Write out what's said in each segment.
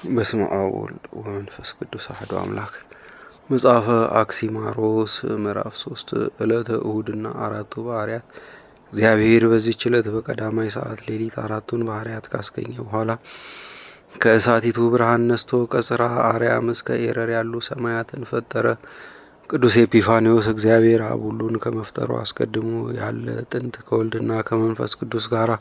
በስመ አብ ወወልድ ወመንፈስ ቅዱስ አሐዱ አምላክ። መጽሐፈ አክሲማሮስ ምዕራፍ 3 ዕለተ እሁድና አራቱ ባህርያት። እግዚአብሔር በዚህች ዕለት በቀዳማይ ሰዓት ሌሊት አራቱን ባህርያት ካስገኘ በኋላ ከእሳቲቱ ብርሃን ነስቶ ከጽርሐ አርያም እስከ ኤረር ያሉ ሰማያትን ፈጠረ። ቅዱስ ኤጲፋንዮስ እግዚአብሔር አብ ሁሉን ከመፍጠሩ አስቀድሞ ያለ ጥንት ከወልድና ከመንፈስ ቅዱስ ጋራ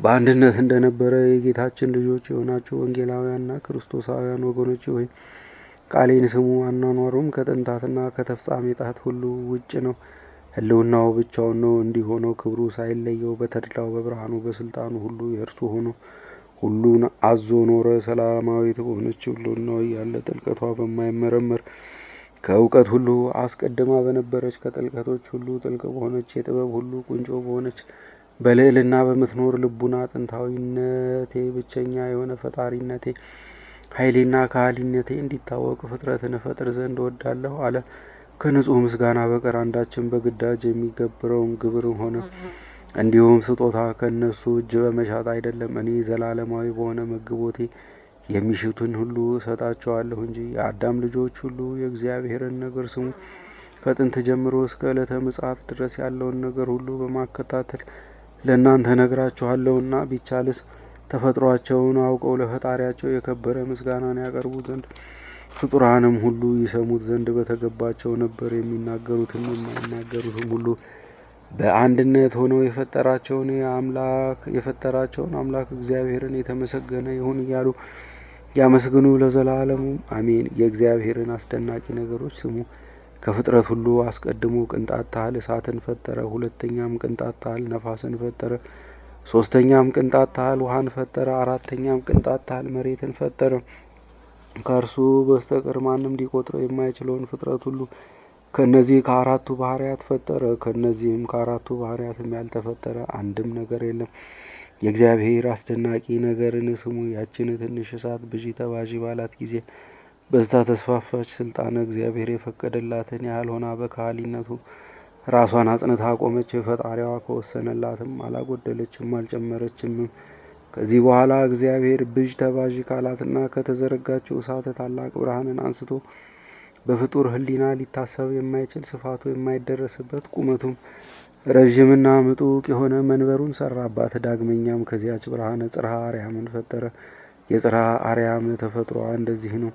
በአንድነት እንደነበረ የጌታችን ልጆች የሆናችሁ ወንጌላውያንና ክርስቶሳውያን ወገኖች ሆይ ቃሌን ስሙ። አኗኗሩም ከጥንታትና ከተፍጻሜታት ሁሉ ውጭ ነው። ሕልውናው ብቻውን ነው። እንዲሆነው ክብሩ ሳይለየው በተድላው በብርሃኑ በስልጣኑ ሁሉ የእርሱ ሆኖ ሁሉን አዞ ኖረ። ሰላማዊት በሆነች ሕልውናው ያለ ጥልቀቷ በማይመረመር ከእውቀት ሁሉ አስቀድማ በነበረች ከጥልቀቶች ሁሉ ጥልቅ በሆነች የጥበብ ሁሉ ቁንጮ በሆነች በልዕልና በምትኖር ልቡና ጥንታዊነቴ ብቸኛ የሆነ ፈጣሪነቴ ኃይሌና ካህሊነቴ እንዲታወቅ ፍጥረትን እፈጥር ዘንድ እወዳለሁ አለ። ከንጹሕ ምስጋና በቀር አንዳችን በግዳጅ የሚገብረውን ግብር ሆነ እንዲሁም ስጦታ ከእነሱ እጅ በመሻት አይደለም። እኔ ዘላለማዊ በሆነ መግቦቴ የሚሽቱን ሁሉ እሰጣቸዋለሁ እንጂ። የአዳም ልጆች ሁሉ የእግዚአብሔርን ነገር ስሙ። ከጥንት ጀምሮ እስከ ዕለተ ምጽአት ድረስ ያለውን ነገር ሁሉ በማከታተል ለእናንተ ነግራችኋለሁና ቢቻልስ ተፈጥሯቸውን አውቀው ለፈጣሪያቸው የከበረ ምስጋናን ያቀርቡ ዘንድ ፍጡራንም ሁሉ ይሰሙት ዘንድ በተገባቸው ነበር። የሚናገሩትም የማይናገሩትም ሁሉ በአንድነት ሆነው የፈጠራቸውን አምላክ እግዚአብሔርን የተመሰገነ ይሁን እያሉ ያመስግኑ ለዘላለሙ አሜን። የእግዚአብሔርን አስደናቂ ነገሮች ስሙ። ከፍጥረት ሁሉ አስቀድሞ ቅንጣት ታህል እሳትን ፈጠረ። ሁለተኛም ቅንጣት ታህል ነፋስን ፈጠረ። ሶስተኛም ቅንጣት ታህል ውሃን ፈጠረ። አራተኛም ቅንጣት ታህል መሬትን ፈጠረ። ከእርሱ በስተቀር ማንም ሊቆጥረው የማይችለውን ፍጥረት ሁሉ ከእነዚህ ከአራቱ ባህርያት ፈጠረ። ከእነዚህም ከአራቱ ባህርያትም ያልተፈጠረ አንድም ነገር የለም። የእግዚአብሔር አስደናቂ ነገርን ስሙ። ያችን ትንሽ እሳት ብዢ ተባዢ ባላት ጊዜ በስታ ተስፋፋች። ስልጣነ እግዚአብሔር የፈቀደላትን ያህል ሆና በካህሊነቱ ራሷን አጽንታ ቆመች። ፈጣሪዋ ከወሰነላትም አላጎደለችም አልጨመረችም። ከዚህ በኋላ እግዚአብሔር ብዥ ተባዥ ካላትና ከተዘረጋችው እሳት ታላቅ ብርሃንን አንስቶ በፍጡር ሕሊና ሊታሰብ የማይችል ስፋቱ የማይደረስበት ቁመቱም ረዥምና ምጡቅ የሆነ መንበሩን ሰራባት። ዳግመኛም ከዚያች ብርሃነ ጽርሐ አርያምን ፈጠረ። የጽርሐ አርያም ተፈጥሮዋ እንደዚህ ነው።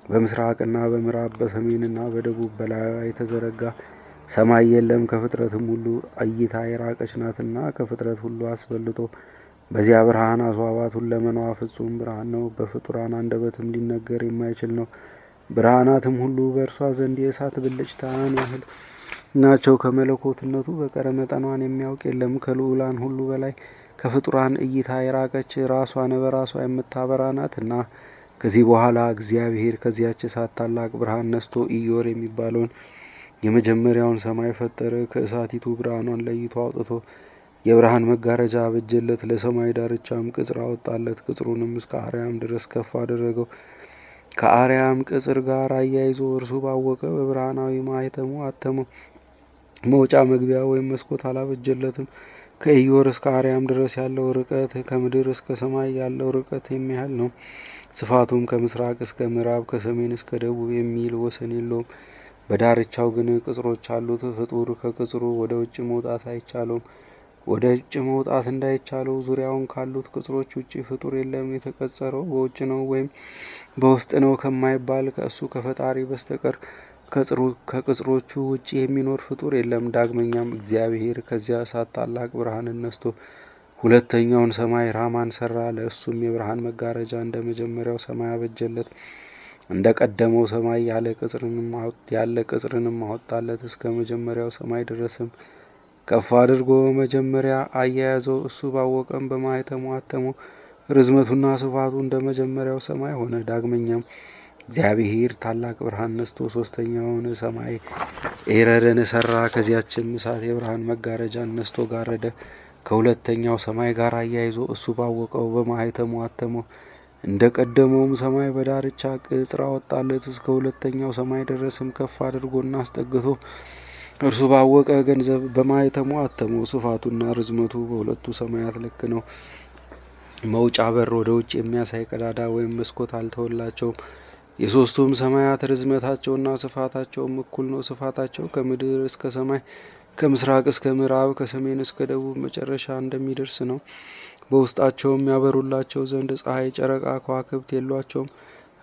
በምስራቅና በምዕራብ በሰሜንና በደቡብ በላዩ የተዘረጋ ሰማይ የለም። ከፍጥረትም ሁሉ እይታ የራቀች ናትና ከፍጥረት ሁሉ አስበልጦ በዚያ ብርሃን አስዋባት። ሁለመናዋ ፍጹም ብርሃን ነው። በፍጡራን አንደበትም ሊነገር የማይችል ነው። ብርሃናትም ሁሉ በእርሷ ዘንድ የእሳት ብልጭታን ያህል ናቸው። ከመለኮትነቱ በቀረ መጠኗን የሚያውቅ የለም። ከልዑላን ሁሉ በላይ ከፍጡራን እይታ የራቀች ራሷን በራሷ የምታበራ ናትና። ከዚህ በኋላ እግዚአብሔር ከዚያች እሳት ታላቅ ብርሃን ነስቶ ኢዮር የሚባለውን የመጀመሪያውን ሰማይ ፈጠረ። ከእሳቲቱ ብርሃኗን ለይቶ አውጥቶ የብርሃን መጋረጃ አበጀለት። ለሰማይ ዳርቻም ቅጽር አወጣለት። ቅጽሩንም እስከ አርያም ድረስ ከፍ አደረገው። ከአርያም ቅጽር ጋር አያይዞ እርሱ ባወቀ በብርሃናዊ ማኅተሙ አተመው። መውጫ መግቢያ ወይም መስኮት አላበጀለትም። ከኢዮር እስከ አርያም ድረስ ያለው ርቀት ከምድር እስከ ሰማይ ያለው ርቀት የሚያህል ነው። ስፋቱም ከምስራቅ እስከ ምዕራብ ከሰሜን እስከ ደቡብ የሚል ወሰን የለውም። በዳርቻው ግን ቅጽሮች አሉት። ፍጡር ከቅጽሩ ወደ ውጭ መውጣት አይቻለውም። ወደ ውጭ መውጣት እንዳይቻለው ዙሪያውን ካሉት ቅጽሮች ውጭ ፍጡር የለም። የተቀጸረው በውጭ ነው ወይም በውስጥ ነው ከማይባል ከእሱ ከፈጣሪ በስተቀር ከቅጽሮቹ ውጭ የሚኖር ፍጡር የለም። ዳግመኛም እግዚአብሔር ከዚያ እሳት ታላቅ ብርሃንን ነስቶ ሁለተኛውን ሰማይ ራማን ሰራ። ለእሱም የብርሃን መጋረጃ እንደ መጀመሪያው ሰማይ አበጀለት። እንደ ቀደመው ሰማይ ያለ ቅጽርንም አወጣለት። እስከ መጀመሪያው ሰማይ ድረስም ከፍ አድርጎ መጀመሪያ አያያዘው። እሱ ባወቀም በማኅተሙ አተመው። ርዝመቱና ስፋቱ እንደ መጀመሪያው ሰማይ ሆነ። ዳግመኛም እግዚአብሔር ታላቅ ብርሃን ነስቶ ሶስተኛውን ሰማይ ኤረርን ሰራ። ከዚያችም እሳት የብርሃን መጋረጃን ነስቶ ጋረደ። ከሁለተኛው ሰማይ ጋር አያይዞ እሱ ባወቀው በማኅተሙ አተመው። እንደ ቀደመውም ሰማይ በዳርቻ ቅጽር አወጣለት። እስከ ሁለተኛው ሰማይ ድረስም ከፍ አድርጎና አስጠግቶ እርሱ ባወቀ ገንዘብ በማኅተሙ አተመው። ስፋቱና ርዝመቱ በሁለቱ ሰማያት ልክ ነው። መውጫ በር ወደ ውጭ የሚያሳይ ቀዳዳ ወይም መስኮት አልተወላቸውም። የሦስቱም ሰማያት ርዝመታቸውና ስፋታቸውም እኩል ነው። ስፋታቸው ከምድር እስከ ሰማይ፣ ከምስራቅ እስከ ምዕራብ፣ ከሰሜን እስከ ደቡብ መጨረሻ እንደሚደርስ ነው። በውስጣቸውም ያበሩላቸው ዘንድ ፀሐይ፣ ጨረቃ፣ ከዋክብት የሏቸውም።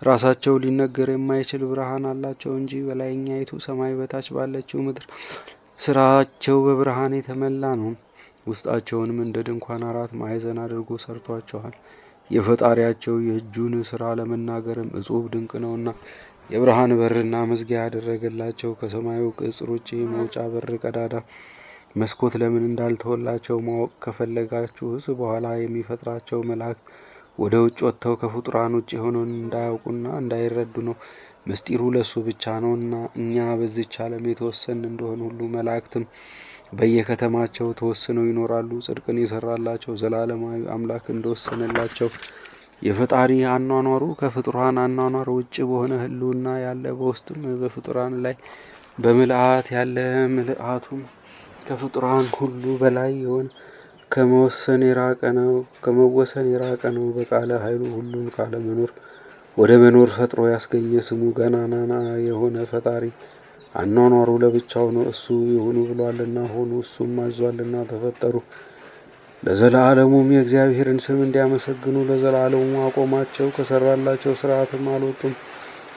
ራሳቸው ሊነገር የማይችል ብርሃን አላቸው እንጂ በላይኛይቱ ሰማይ በታች ባለችው ምድር ስራቸው በብርሃን የተመላ ነው። ውስጣቸውንም እንደ ድንኳን 4 ማዕዘን አድርጎ ሰርቷቸዋል። የፈጣሪያቸው የእጁን ስራ ለመናገርም እጹብ ድንቅ ነውና የብርሃን በርና መዝጊያ ያደረገላቸው። ከሰማዩ ቅጽር ውጭ መውጫ በር፣ ቀዳዳ፣ መስኮት ለምን እንዳልተወላቸው ማወቅ ከፈለጋችሁስ በኋላ የሚፈጥራቸው መላእክት ወደ ውጭ ወጥተው ከፍጡራን ውጭ የሆነውን እንዳያውቁና እንዳይረዱ ነው። ምስጢሩ ለሱ ብቻ ነውና እኛ በዚች ዓለም የተወሰን እንደሆን ሁሉ መላእክትም በየከተማቸው ተወስነው ይኖራሉ። ጽድቅን የሰራላቸው ዘላለማዊ አምላክ እንደወሰነላቸው የፈጣሪ አኗኗሩ ከፍጡራን አኗኗር ውጭ በሆነ ህልውና ያለ፣ በውስጥም በፍጡራን ላይ በምልአት ያለ፣ ምልአቱም ከፍጡራን ሁሉ በላይ የሆነ ከመወሰን የራቀ ነው። በቃለ ኃይሉ ሁሉን ካለመኖር ወደ መኖር ፈጥሮ ያስገኘ ስሙ ገናና የሆነ ፈጣሪ አኗኗሩ ለብቻው ነው። እሱ ይሁኑ ብሏልና ሆኑ፣ እሱም አዟልና ተፈጠሩ። ለዘላለሙም የእግዚአብሔርን ስም እንዲያመሰግኑ ለዘላለሙ አቆማቸው። ከሰራላቸው ስርዓትም አልወጡም።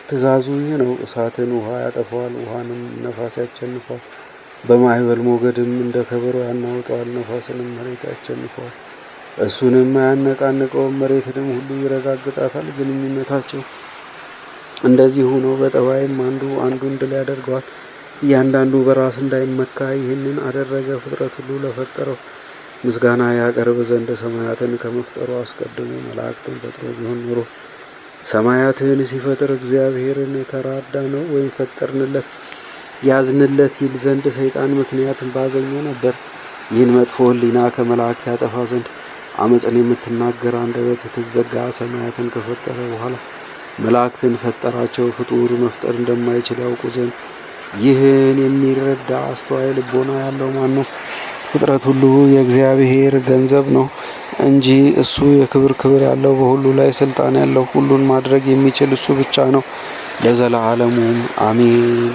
ትእዛዙ ይህ ነው። እሳትን ውሃ ያጠፋዋል፣ ውሃንም ነፋስ ያቸንፈዋል። በማዕበል ሞገድም እንደ ከበሮ ያናውጠዋል፣ ነፋስንም መሬት ያቸንፈዋል። እሱንም አያነቃንቀውም፣ መሬትንም ሁሉ ይረጋግጣታል። ግንኙነታቸው እንደዚሁ ነው። በጠባይም አንዱ አንዱን ድል ያደርገዋል። እያንዳንዱ በራስ እንዳይመካ ይህንን አደረገ። ፍጥረት ሁሉ ለፈጠረው ምስጋና ያቀርብ ዘንድ ሰማያትን ከመፍጠሩ አስቀድሞ መላእክትን ፈጥሮ ቢሆን ኖሮ ሰማያትን ሲፈጥር እግዚአብሔርን የተራዳ ነው ወይም ፈጠርንለት ያዝንለት ይል ዘንድ ሰይጣን ምክንያትን ባገኘ ነበር። ይህን መጥፎ ሕሊና ከመላእክት ያጠፋ ዘንድ አመፅን የምትናገር አንደበት ትዘጋ። ሰማያትን ከፈጠረ በኋላ መላእክትን ፈጠራቸው፣ ፍጡር መፍጠር እንደማይችል ያውቁ ዘንድ። ይህን የሚረዳ አስተዋይ ልቦና ያለው ማን ነው? ፍጥረት ሁሉ የእግዚአብሔር ገንዘብ ነው እንጂ እሱ ክብር ያለው፣ በሁሉ ላይ ስልጣን ያለው፣ ሁሉን ማድረግ የሚችል እሱ ብቻ ነው። ለዘላለሙም አሜን።